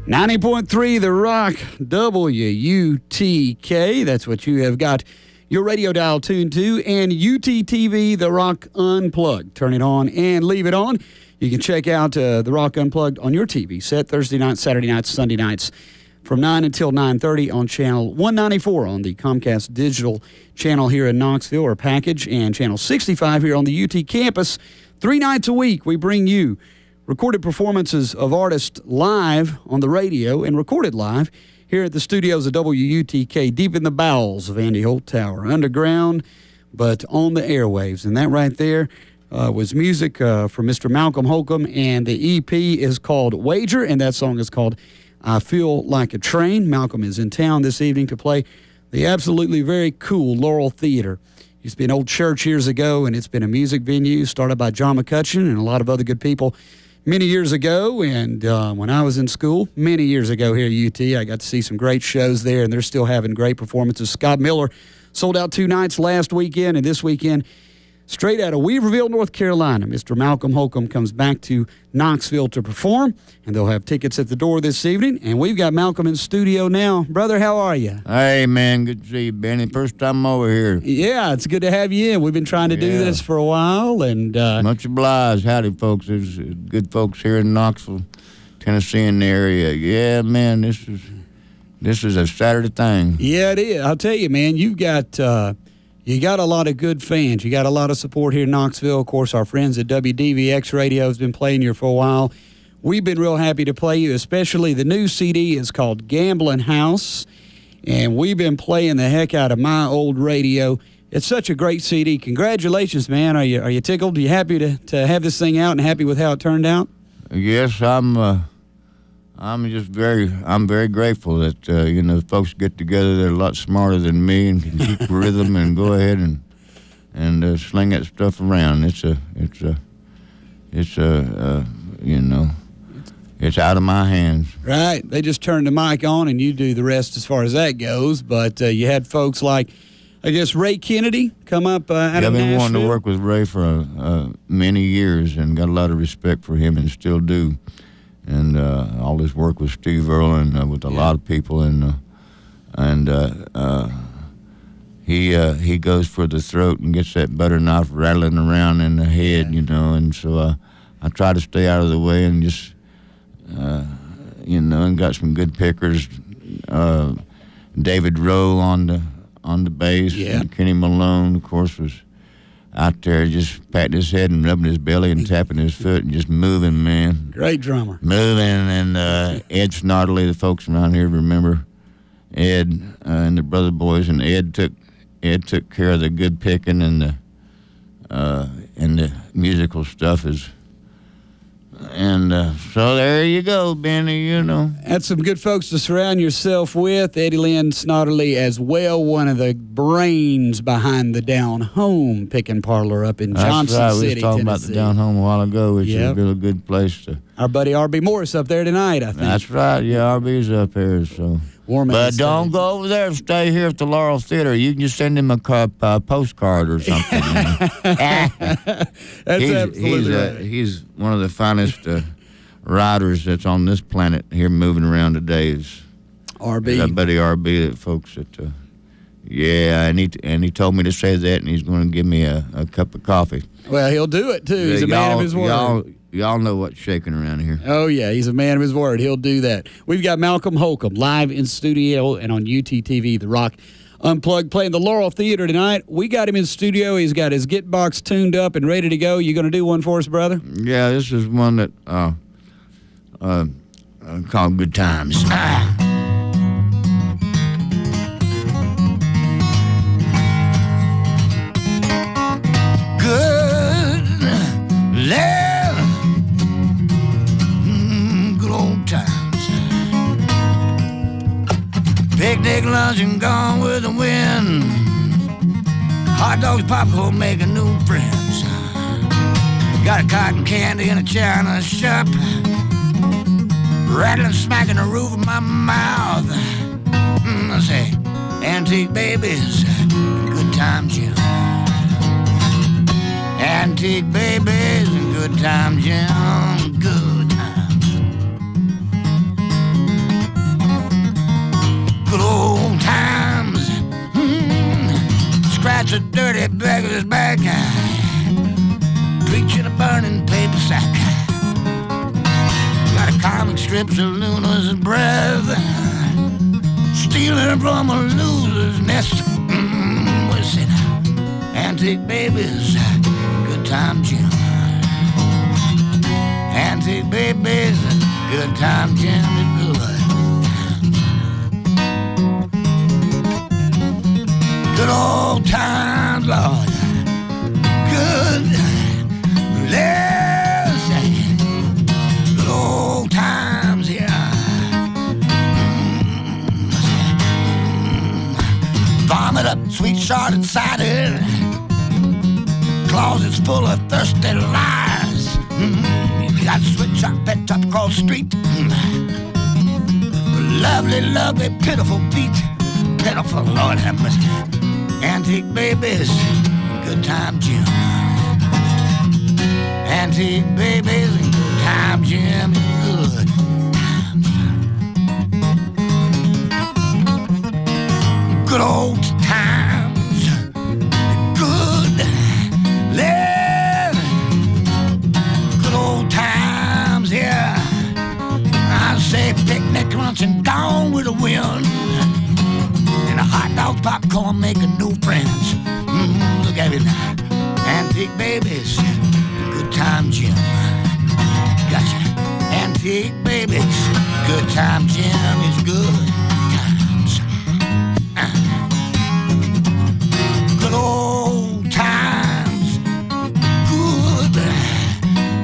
90.3 The Rock, WUTK. That's what you have got your radio dial tuned to. And UTTV, The Rock Unplugged. Turn it on and leave it on. You can check out The Rock Unplugged on your TV set Thursday nights, Saturday nights, Sunday nights from 9 until 9:30 on channel 194 on the Comcast digital channel here in Knoxville, or package, and channel 65 here on the UT campus. 3 nights a week, we bring you recorded performances of artists live on the radio and recorded live here at the studios of WUTK, deep in the bowels of Andy Holt Tower, underground but on the airwaves. And that right there was music from Mr. Malcolm Holcombe, and the EP is called Wager, and that song is called I Feel Like a Train. Malcolm is in town this evening to play the absolutely very cool Laurel Theater. Used to be an old church years ago, and it's been a music venue started by John McCutcheon and a lot of other good people many years ago. And when I was in school, many years ago here at UT, I got to see some great shows there, and they're still having great performances. Scott Miller sold out 2 nights last weekend, and this weekend, straight out of Weaverville, North Carolina, Mr. Malcolm Holcombe comes back to Knoxville to perform, and they'll have tickets at the door this evening. And we've got Malcolm in studio now. Brother, how are you? Hey, man, good to see you, Benny. First time I'm over here. Yeah, it's good to have you in. We've been trying to do this for a while. And much obliged. Howdy, folks. There's good folks here in Knoxville, Tennessee, in the area. Yeah, man, this is a Saturday thing. Yeah, it is. I'll tell you, man, you got a lot of good fans. You got a lot of support here in Knoxville. Of course, our friends at WDVX Radio has been playing you for a while. We've been real happy to play you, especially the new CD is called Gambling House, and we've been playing the heck out of my old radio. It's such a great CD. Congratulations, man. Are you tickled? Are you happy to have this thing out and happy with how it turned out? Yes, I'm very grateful that folks get together. They're a lot smarter than me and can keep rhythm and go ahead and sling that stuff around. It's out of my hands. Right. They just turn the mic on and you do the rest as far as that goes. But you had folks like, I guess, Ray Kennedy come up out of Nashville. I've been wanting to work with Ray for many years and got a lot of respect for him and still do. And all his work with Steve Earle and with a lot of people, and he goes for the throat and gets that butter knife rattling around in the head, and so I try to stay out of the way and just and got some good pickers. David Rowe on the bass, and Kenny Malone, of course, was out there just patting his head and rubbing his belly and tapping his foot and just moving, man. Great drummer. Moving, and Ed Snodley, the folks around here remember Ed and the Brother Boys, and Ed took care of the good picking and the musical stuff so there you go, Benny, That's some good folks to surround yourself with. Eddie Lynn Snodderly as well, one of the brains behind the Down Home picking parlor up in Johnson That's right. City, We was talking about the Down Home a while ago, which is a really good place to... Our buddy R.B. Morris up there tonight, I think. That's right. Yeah, R.B.'s up here, so... But don't go over there. Stay here at the Laurel Theater. You can just send him a postcard or something. That's absolutely right. He's one of the finest writers that's on this planet here moving around today. Is R.B. Our buddy R.B. That folks that... and he told me to say that, and he's going to give me a cup of coffee. Well, he'll do it, too. He's a man of his word. Y'all know what's shaking around here. Oh, yeah. He's a man of his word. He'll do that. We've got Malcolm Holcombe live in studio and on UTTV, The Rock Unplugged, playing the Laurel Theater tonight. We got him in studio. He's got his Git box tuned up and ready to go. You going to do one for us, brother? Yeah, this is one that called Good Times. Picnic lunch and gone with the wind. Hot dogs, popcorn, making new friends. Got a cotton candy in a china shop. Rattling, smacking the roof of my mouth. I say, antique babies, good times, yeah. Antique babies and good times, yeah. Good times. That's a dirty beggar's back, preaching a burning paper sack. Got a comic strip saloon his breath, stealing from a loser's nest. What's it? Antique babies, good time Jim. Antique babies, good time Jim is good. Good old times, Lord. Good, let's say, good old times here. Vomit up sweet shorted cider, closets full of thirsty lies. You got to switch up pet up across the street. Lovely, lovely, pitiful feet. Pitiful, Lord have mercy. Antique babies, good time Jim. Antique babies and good time Jim is good times. Good old times, good live. Good old times here. I say picnic lunch and gone with the wind. And a hot dog popcorn making new friends. Look at it now. Antique babies, good time Jim. Gotcha. Antique babies, good time Jim is good times. Good old times, good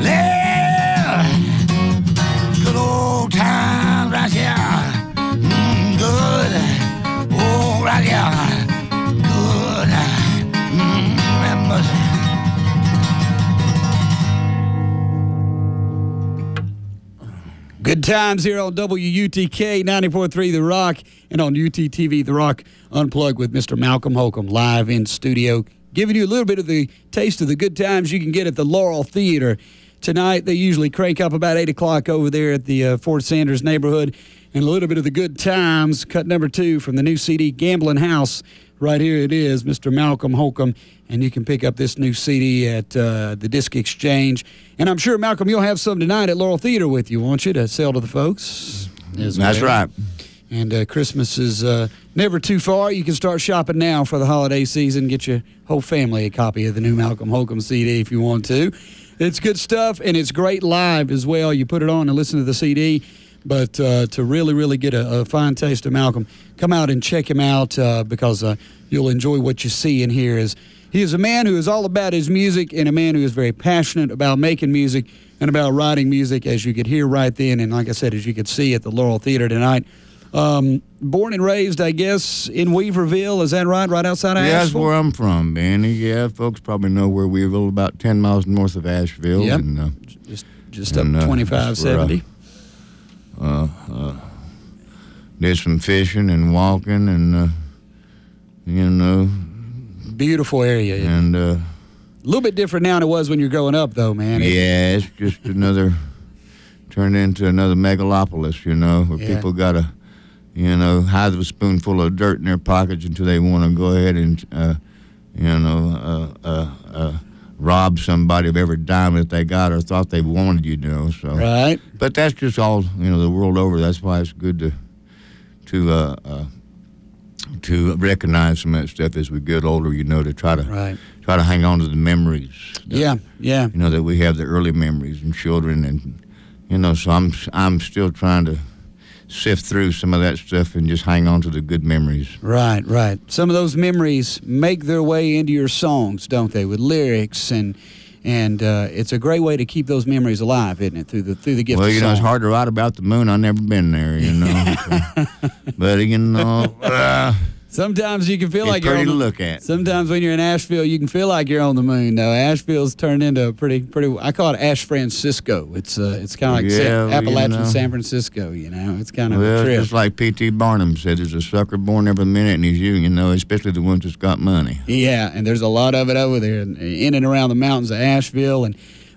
live. Good old times right here. Good. Oh, right here. Good. Good times here on WUTK 94.3 The Rock and on UTTV The Rock Unplugged with Mr. Malcolm Holcombe live in studio, giving you a little bit of the taste of the good times you can get at the Laurel Theater. Tonight, they usually crank up about 8 o'clock over there at the Fort Sanders neighborhood, and a little bit of the good times, cut number 2 from the new CD, Gambling House. Right here it is, Mr. Malcolm Holcombe, and you can pick up this new CD at the Disc Exchange. And I'm sure, Malcolm, you'll have some tonight at Laurel Theater with you, won't you, to sell to the folks? That's right. And Christmas is never too far. You can start shopping now for the holiday season. Get your whole family a copy of the new Malcolm Holcombe CD if you want to. It's good stuff, and it's great live as well. You put it on and listen to the CD. But to really, really get a fine taste of Malcolm, come out and check him out because you'll enjoy what you see and hear. He is a man who is all about his music and a man who is very passionate about making music and about writing music, as you could hear right then. And like I said, as you could see at the Laurel Theater tonight. Born and raised, I guess, in Weaverville. Is that right? Right outside of Asheville? Yeah, that's where I'm from, Benny. Yeah, folks probably know where Weaverville, about 10 miles north of Asheville. Yep. And, just up 2570. Did some fishing and walking and, Beautiful area. And a little bit different now than it was when you were growing up, though, man. Yeah, it's just turned into another megalopolis, where people got to, hide a spoonful of dirt in their pockets until they want to go ahead and, rob somebody of every dime that they got or thought they wanted, So, right. But that's just all, the world over. That's why it's good to recognize some of that stuff as we get older, to try to hang on to the memories. That we have the early memories and children, and so I'm still trying to sift through some of that stuff and just hang on to the good memories. Right. Some of those memories make their way into your songs, don't they? With lyrics and it's a great way to keep those memories alive, isn't it? Through the gift. Well, of song. It's hard to write about the moon. I've never been there, But sometimes you can feel it's like you're pretty on to look at. Sometimes when you're in Asheville, you can feel like you're on the moon. Though Asheville's turned into a pretty. I call it Ash Francisco. It's kind of like Appalachian San Francisco. It's kind of a trip. Just like P.T. Barnum said, there's a sucker born every minute, and he's especially the ones that's got money. Yeah, and there's a lot of it over there, in and around the mountains of Asheville,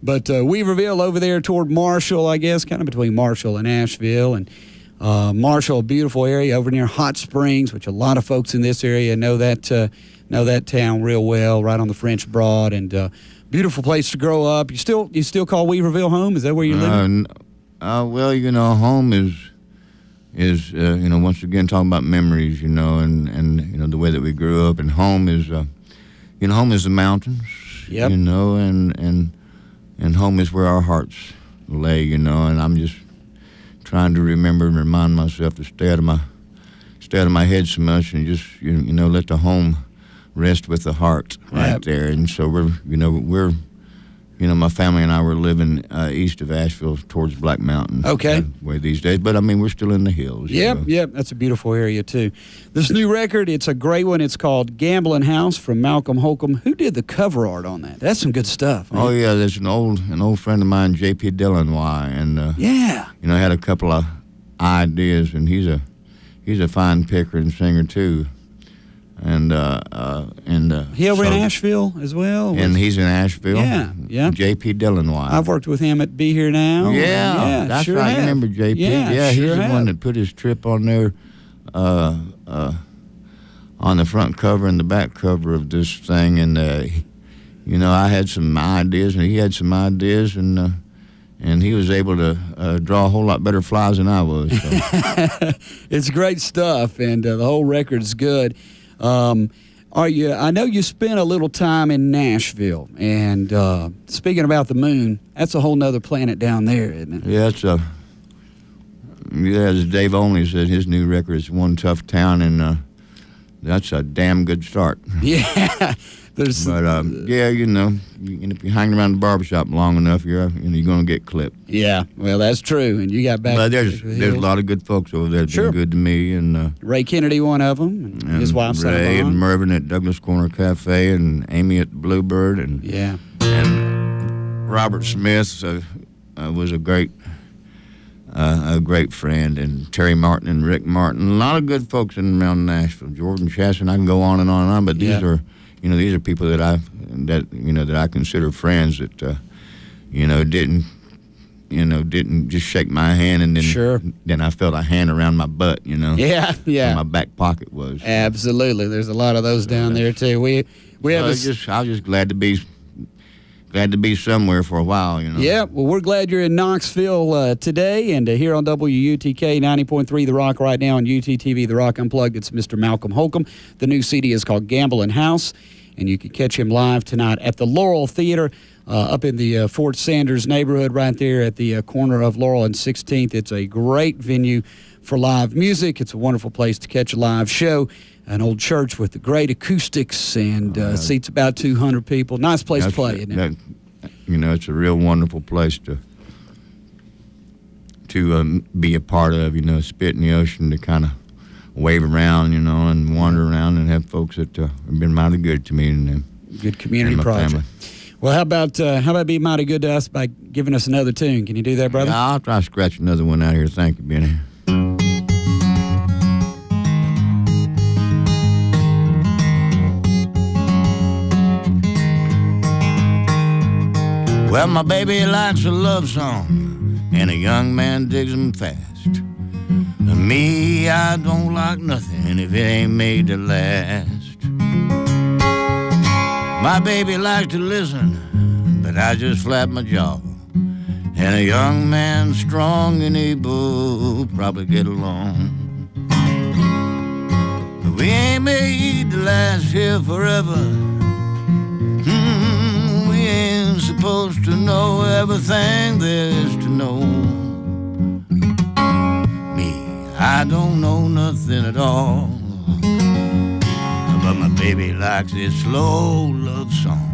but Weaverville over there toward Marshall, I guess, kind of between Marshall and Asheville, and Marshall, a beautiful area over near Hot Springs, which a lot of folks in this area know that know that town real well, right on the French Broad, and beautiful place to grow up. You still call Weaverville home? Is that where you live? Well, home is once again talking about memories, and the way that we grew up, and home is home is the mountains, yep. And home is where our hearts lay, and I'm just trying to remember and remind myself to stay out of my head so much, and just let the home rest with the heart right there. And so we're my family and I were living east of Asheville towards Black Mountain. Okay. Way these days, but I mean we're still in the hills. Yep. That's a beautiful area too. This new record, it's a great one. It's called Gambling House from Malcolm Holcombe. Who did the cover art on that? That's some good stuff, man. Oh yeah, there's an old friend of mine, J.P. Delanois, and had a couple of ideas, and he's a fine picker and singer too. And he over in Asheville as well. And he's in Asheville. Yeah. J.P. Delanois. I've worked with him at Be Here Now. Yeah, that's sure right. Have. You remember J.P.? Yeah, he's the one that put his trip on there, on the front cover and the back cover of this thing. And I had some ideas, and he had some ideas, and he was able to draw a whole lot better flies than I was. So. It's great stuff, and the whole record's good. I know you spent a little time in Nashville, and speaking about the moon, that's a whole nother planet down there, isn't it? Yeah, as Dave Only said, his new record is One Tough Town, and that's a damn good start. Yeah. But if you hang around the barbershop long enough, you're going to get clipped. Yeah, well, that's true. And you got back. But there's a lot of good folks over there that have been good to me, and Ray Kennedy, one of them, and his wife Ray and Mervyn at Douglas Corner Cafe, and Amy at Bluebird, and Robert Smith was a great friend, and Terry Martin and Rick Martin, a lot of good folks in and around Nashville. Jordan Chasson, I can go on and on and on, but these are. These are people that I consider friends that didn't just shake my hand and then I felt a hand around my butt, Yeah. Where my back pocket was. Absolutely. There's a lot of those down there too. I was just glad to be somewhere for a while, Yeah, well, we're glad you're in Knoxville today, and here on WUTK 90.3 The Rock right now on UTTV The Rock Unplugged. It's Mr. Malcolm Holcombe. The new CD is called Gambling House, and you can catch him live tonight at the Laurel Theater up in the Fort Sanders neighborhood right there at the corner of Laurel and 16th. It's a great venue for live music. It's a wonderful place to catch a live show. An old church with the great acoustics and seats about 200 people. Nice place to play, isn't it? It's a real wonderful place to be a part of, spit in the ocean, to kind of wave around, and wander around and have folks that have been mighty good to me and good community project. Family. Well, how about be mighty good to us by giving us another tune? Can you do that, brother? Yeah, I'll try to scratch another one out here. Thank you, Benny. Well, my baby likes a love song, and a young man digs them fast. Me, I don't like nothing if it ain't made to last. My baby likes to listen, but I just flap my jaw. And a young man strong and able probably get along. But we ain't made to last here forever. We ain't supposed to know everything there is to know. I don't know nothing at all, but my baby likes this slow love song.